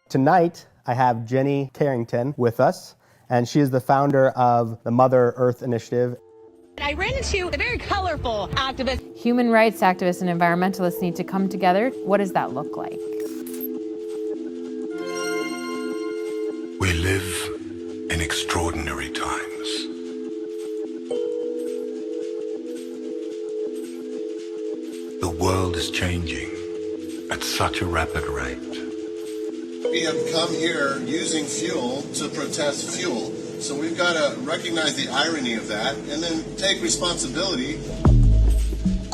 Tonight, I have Jenny Carrington with us, and she is the founder of the Mother Earth Initiative. I ran into a very colorful activist. Human rights activists and environmentalists need to come together. What does that look like? We live in extraordinary times. The world is changing at such a rapid rate. We have come here using fuel to protest fuel. So we've got to recognize the irony of that and then take responsibility.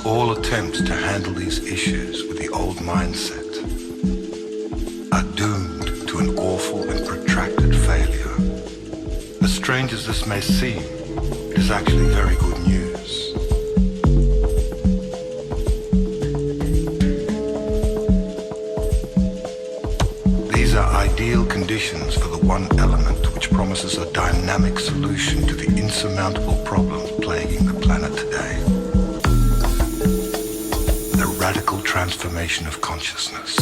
All attempts to handle these issues with the old mindset are doomed to an awful and protracted failure. As strange as this may seem, it is actually very good news. These are ideal conditions for the one element which promises a dynamic solution to the insurmountable problems plaguing the planet today. The radical transformation of consciousness.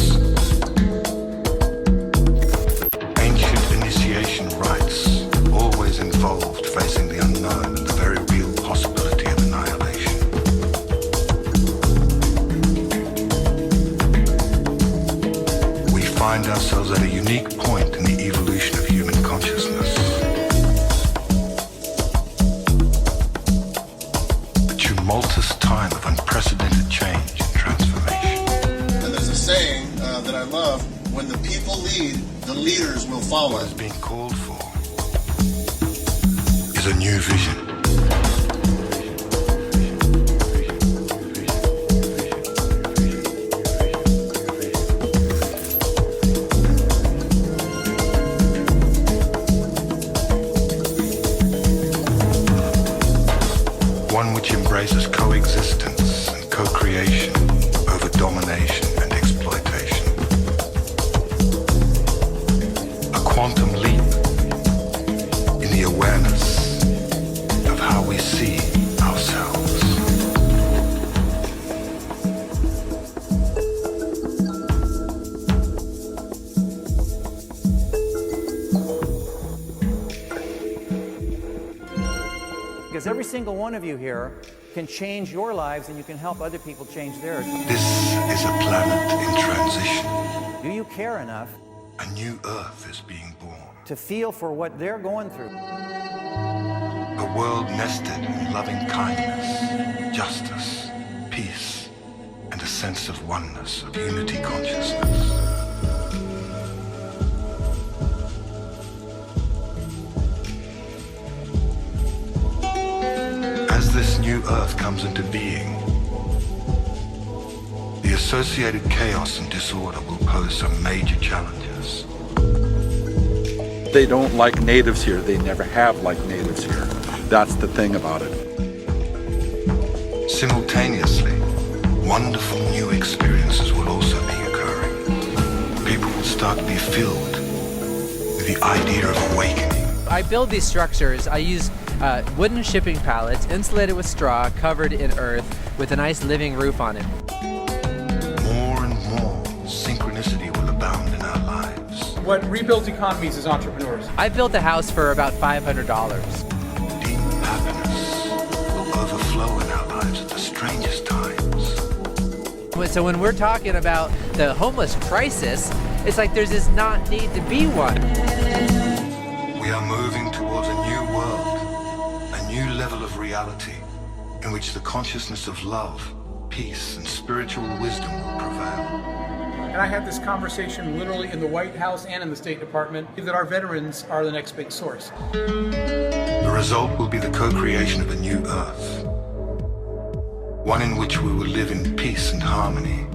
Ancient initiation rites always involved facing the unknown and the very real possibility of annihilation. We find ourselves at a unique point in the evolution of human consciousness. A tumultuous time of unprecedented change and transformation. And there's a saying that I love, when the people lead, the leaders will follow. What is being called for is a new vision. One which embraces coexistence and co-creation over domination and exploitation. A quantum leap in the awareness of how we see ourselves. Because every single one of you here can change your lives and you can help other people change theirs. This is a planet in transition. Do you care enough A new earth is being born. to feel for what they're going through? A world nested in loving kindness, justice, peace, and a sense of oneness, of unity consciousness. As this new earth comes into being, the associated chaos and disorder will pose some major challenges. They don't like natives here. They never have liked natives here. That's the thing about it. Simultaneously, wonderful new experiences will also be occurring. People will start to be filled with the idea of awakening. I build these structures. I use wooden shipping pallets insulated with straw, covered in earth, with a nice living roof on it. More and more synchronicity will abound in our lives. What rebuilds economies is entrepreneurs. I built a house for about $500. Deep happiness will overflow in our lives at the strangest times. So when we're talking about the homeless crisis, it's like there's this not need to be one. We are moving towards a new world, a new level of reality in which the consciousness of love, peace, and spiritual wisdom will prevail. And I had this conversation literally in the White House and in the State Department that our veterans are the next big source. The result will be the co-creation of a new earth, one in which we will live in peace and harmony,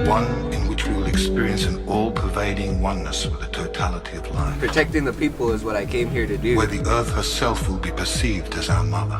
one in which we will experience an all-pervading oneness with the totality of life. Protecting the people is what I came here to do. Where the earth herself will be perceived as our mother.